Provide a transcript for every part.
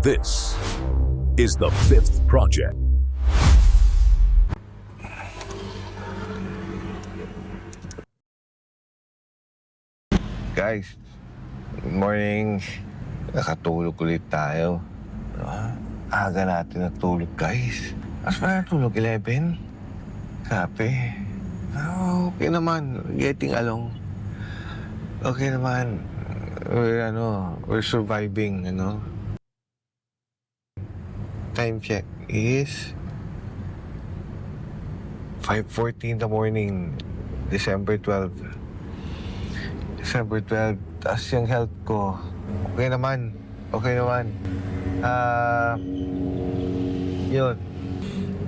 This is the Fifth Project. Guys, good morning. Nakatulog ulit tayo. Aga natin natulog, guys. As pa natulog, 11? Sabi. Okay naman. Getting along. Okay naman. We're surviving, Time check is 5:40 in the morning, December 12. Taas yung health ko. Okay naman. Yun.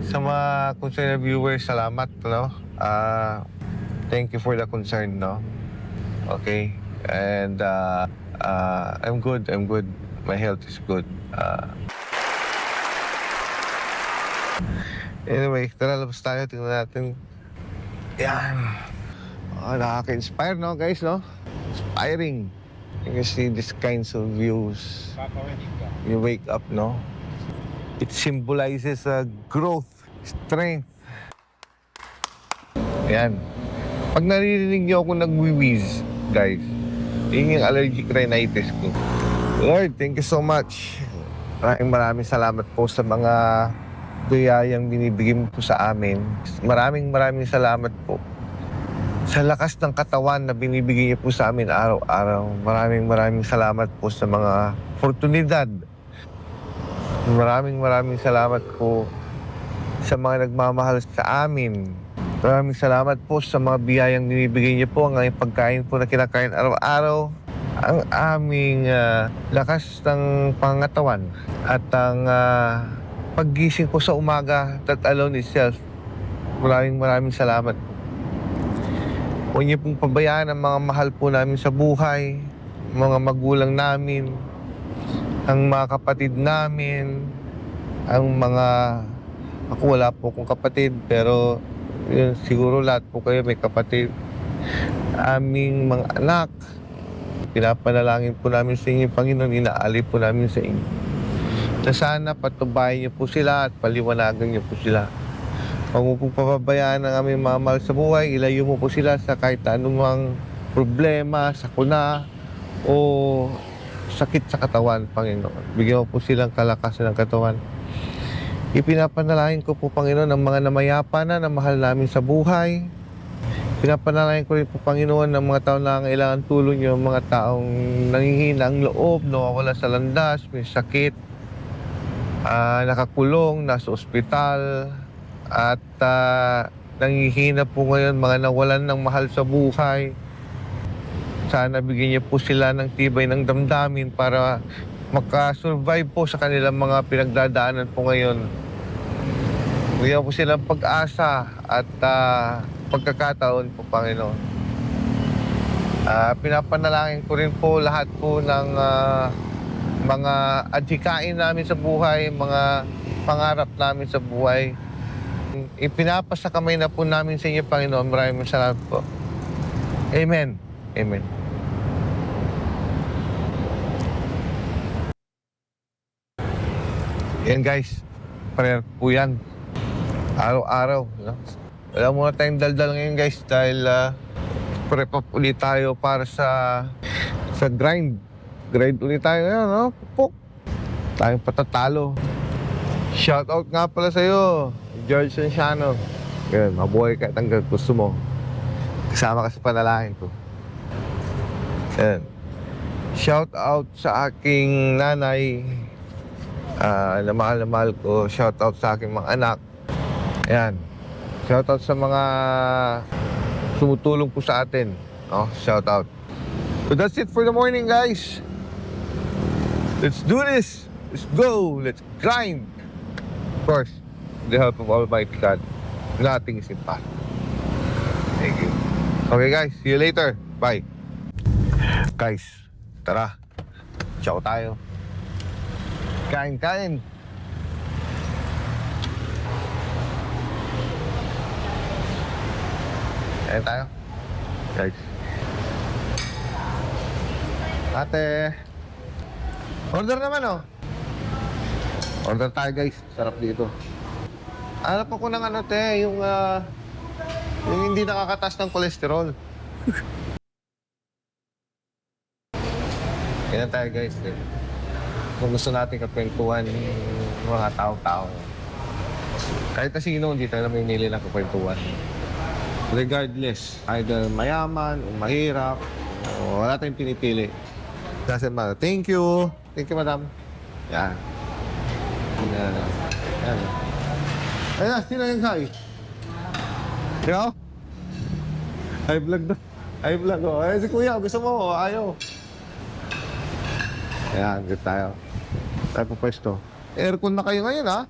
Sa mga concerned viewers, salamat, thank you for the concern, Okay. And, I'm good. My health is good. Anyway, tara, labas tayo. Tingnan natin. Yan. Nakaka-inspire, guys, Inspiring. You can see these kinds of views. You wake up, It symbolizes growth, strength. Yan. Pag naririnig niyo ako nagwiwiz, guys, yun yung allergic rhinitis ko. Lord, thank you so much. Maraming salamat po sa mga biyayang binibigay mo po sa amin. Maraming salamat po sa lakas ng katawan na binibigay niyo po sa amin araw-araw. Maraming salamat po sa mga oportunidad. Maraming salamat po sa mga nagmamahal sa amin. Maraming salamat po sa mga biyayang binibigay niyo po. Ang pagkain po na kinakain araw-araw. Ang aming lakas ng pangatawan. At ang paggising po sa umaga, that alone itself. Maraming salamat po. Huwag niyo pong pabayaan ang mga mahal po namin sa buhay, mga magulang namin, ang mga kapatid namin, ako wala po akong kapatid, pero yun, siguro lahat po kayo may kapatid. Aming mga anak, pinapanalangin po namin sa inyo, Panginoon, inaali po namin sa inyo. Na sana patubayan niyo po sila at paliwanagan niyo po sila. Huwag mo pong papabayaan ang aming mga mahal sa buhay. Ilayo mo po sila sa kahit anumang problema, sakuna, o sakit sa katawan, Panginoon. Bigyan mo po silang kalakasan ng katawan. Ipinapanalangin ko po, Panginoon, ang mga namayapa na mahal namin sa buhay. Pinapanalangin ko rin po, Panginoon, ang mga tao na kailangan tulong niyo, mga taong nanghihina ang loob, nawawala sa landas, may sakit, nakakulong, nasa ospital, at nanghihina po ngayon, mga nawalan ng mahal sa buhay. Sana bigyan niyo po sila ng tibay ng damdamin para makasurvive po sa kanilang mga pinagdadaanan po ngayon. Bigyan po sila ng pag-asa at pagkakataon po, Panginoon. Pinapanalangin ko rin po lahat po ng mga adhikain namin sa buhay, mga pangarap namin sa buhay. Ipinapasa kamay na po namin sa inyo, Panginoon. Maraming salamat po. Amen. Yan, guys. Prayer po yan. Araw-araw. Wala muna tayong daldal ngayon, guys, dahil prep up ulit tayo para sa grind. Grind ulit tayo ngayon, Pupok. Tayong patatalo. Shoutout nga pala sa'yo, George Sanciano. Yan, mabuhay ka hanggang gusto mo. Kasama ka sa panalangin ko. Yan. Shoutout sa aking nanay, na mahal ko. Shoutout sa aking mga anak. Yan. Shoutout sa mga sumutulong po sa atin. Shoutout. So that's it for the morning, guys. Let's do this. Let's go. Let's grind. Of course, with the help of Almighty God, nothing is impossible. Thank you. Okay, guys. See you later. Bye. Guys, tara. Ciao tayo. Kain. Kain tayo. Guys. Ate. Order naman, Order tayo guys. Sarap dito. Hanap ako ng ano te, yung hindi nakakatas ng kolesterol. Kaya tayo guys. Eh. Kung gusto natin kakwentuhan yung mga tao-tao. Kahit na sino, hindi tayo namimili ng kakwentuhan. Regardless, either mayaman o mahirap, o wala tayong pinipili. Kasi thank you. Thank you, madam. Yan. Yan. Yan. Ayan, sino yung hi? Ikaw? Hi vlog na. Hi vlog ko. Ay, si kuya, gusto mo? Ayaw. Ayan, good tayo. Tayo po pwesto. Aircon na kayo ngayon, ha?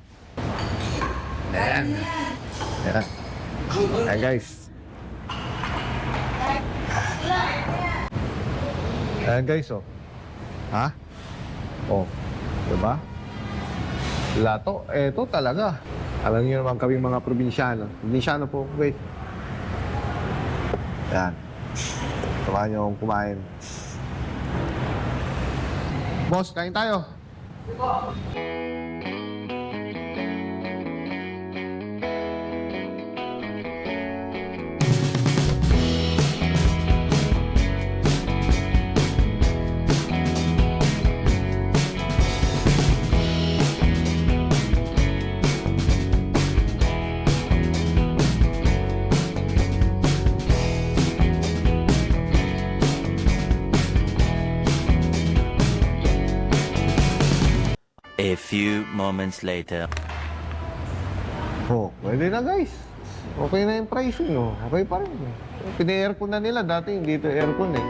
Ayan. Ayan. Ayan, guys. Ayan, guys, oh. Ha? Oh. Diba? Lato, eto talaga. Alam niyo naman kami mga probinsyano. Probinsyano po, wait. Ayan. Tumahan niyo akong kumain. Boss, kain tayo. A few moments later. Oh, pwede na guys. Okay na yung pricing, no? Okay pa rin. Pina-aircon na nila. Dati hindi ito aircon eh.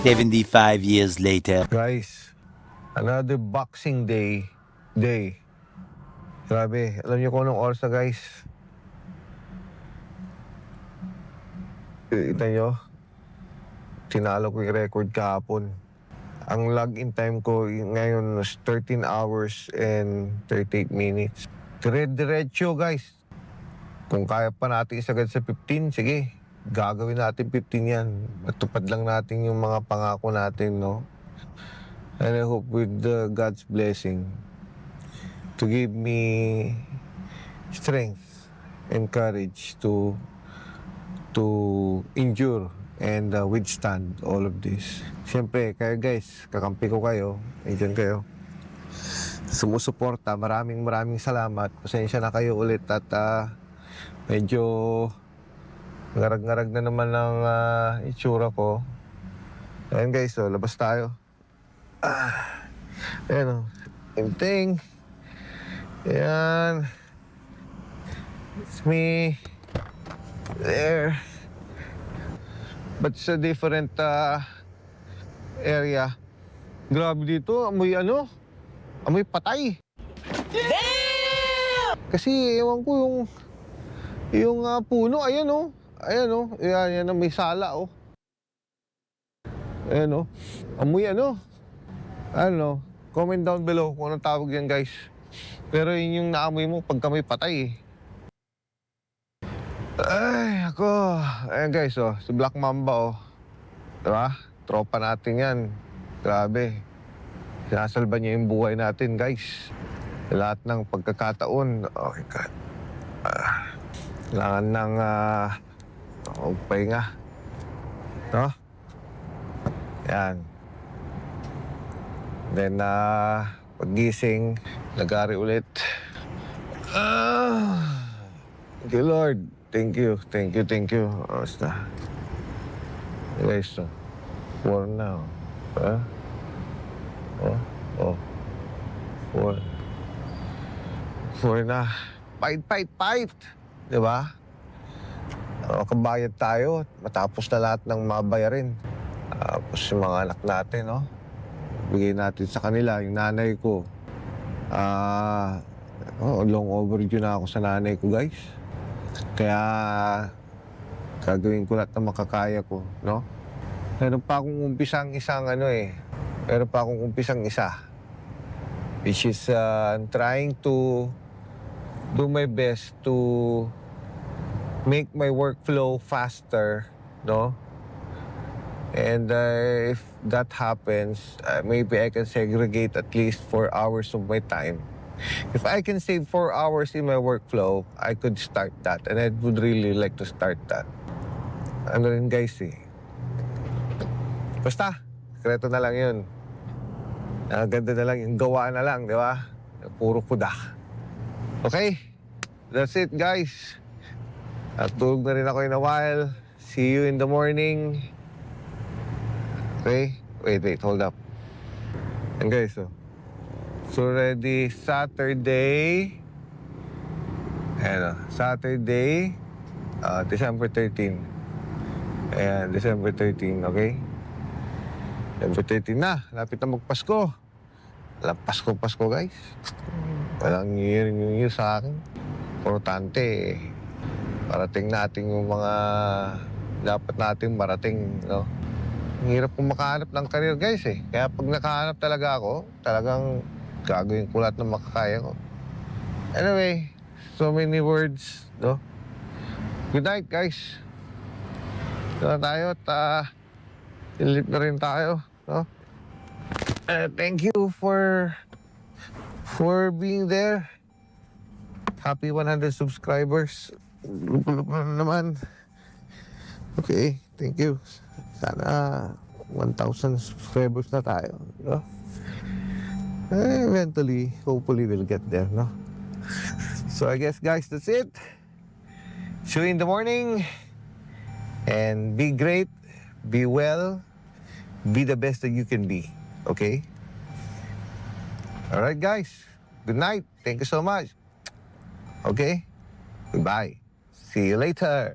"75 years later." Guys, another Boxing Day. Grabe, alam niyo kung anong oras na guys? Kita niyo? Tinalo ko yung record kahapon. Ang login time ko ngayon was 13 hours and 38 minutes. Dire-diretso guys. Kung kaya pa natin isagad sa 15, sige. Gagawin natin 15 yan. Matupad lang natin yung mga pangako natin, no? And I hope with God's blessing to give me strength and courage to endure and withstand all of this. Siyempre, kayo guys, kakampi ko kayo. Nandiyan kayo. Sumusuporta. Maraming salamat. Pasensya na kayo ulit at medyo ngarag-ngarag na naman ang itsura ko. Ayan guys, so labas tayo. Ayan o. Same thing. Ayan. It's me. There. But it's a different area. Grabe dito. Amoy ano? Amoy patay. Damn! Kasi ewan ko yung puno. Ayan o. Ayan o. Yan may sala o. Ayan o. Amoy ano? Ano? Comment down below kung anong tawag yan guys. Pero yun yung naamoy mo pagka may patay. Ay, ako. Ayan guys, oh. Si Black Mamba, oh. Diba? Tropa natin yan. Grabe. Sinasalba niya yung buhay natin, guys. Sa lahat ng pagkakataon. Oh my God. Kailangan ng pahinga. No? Yan. Then, paggising, nag-ari ulit. Thank you, Lord. Thank you. Oh, Basta. Guys, 4 na. Ha? Oh. Four. Four na. Fight! Diba? Kabayad tayo. Matapos na lahat ng mga bayarin. Tapos yung mga anak natin, no? Bigay natin sa kanila. Yung nanay ko. Long overdue na ako sa nanay ko, guys. Kaya gagawin ko lahat ng makakaya ko, no? Meron pa akong umpisang isa. Which is, I'm trying to do my best to make my workflow faster, no? And if that happens, maybe I can segregate at least 4 hours of my time. If I can save 4 hours in my workflow, I could start that. And I would really like to start that. Ano rin guys Basta, sekreto na lang yun. Ganda na lang, yung gawa na lang, di ba? Puro kuda. Okay? That's it guys. At tulog na rin ako in a while. See you in the morning. Okay? Wait, hold up. And guys, so already Saturday. Saturday, December 13. Ayan, December 13, okay? December 13 na, lapit na magpasko. Walang Pasko guys. Walang New Year sa akin. Importante, parating natin yung mga dapat natin marating, no? Ang hirap kong makahanap ng career guys Kaya pag nakahanap talaga ako, talagang gagawin ko lahat ng makakaya ko. Anyway, so many words, no? Good night guys. Ito na tayo at silip na rin tayo, no? Thank you for being there. Happy 100 subscribers. Lupa naman. Okay, thank you. Sana 1,000 subscribers na tayo, no? Eventually, hopefully we'll get there, no? So I guess guys, that's it. See you in the morning. And be great, be well, be the best that you can be. Okay? Alright guys, good night. Thank you so much. Okay? Goodbye. See you later.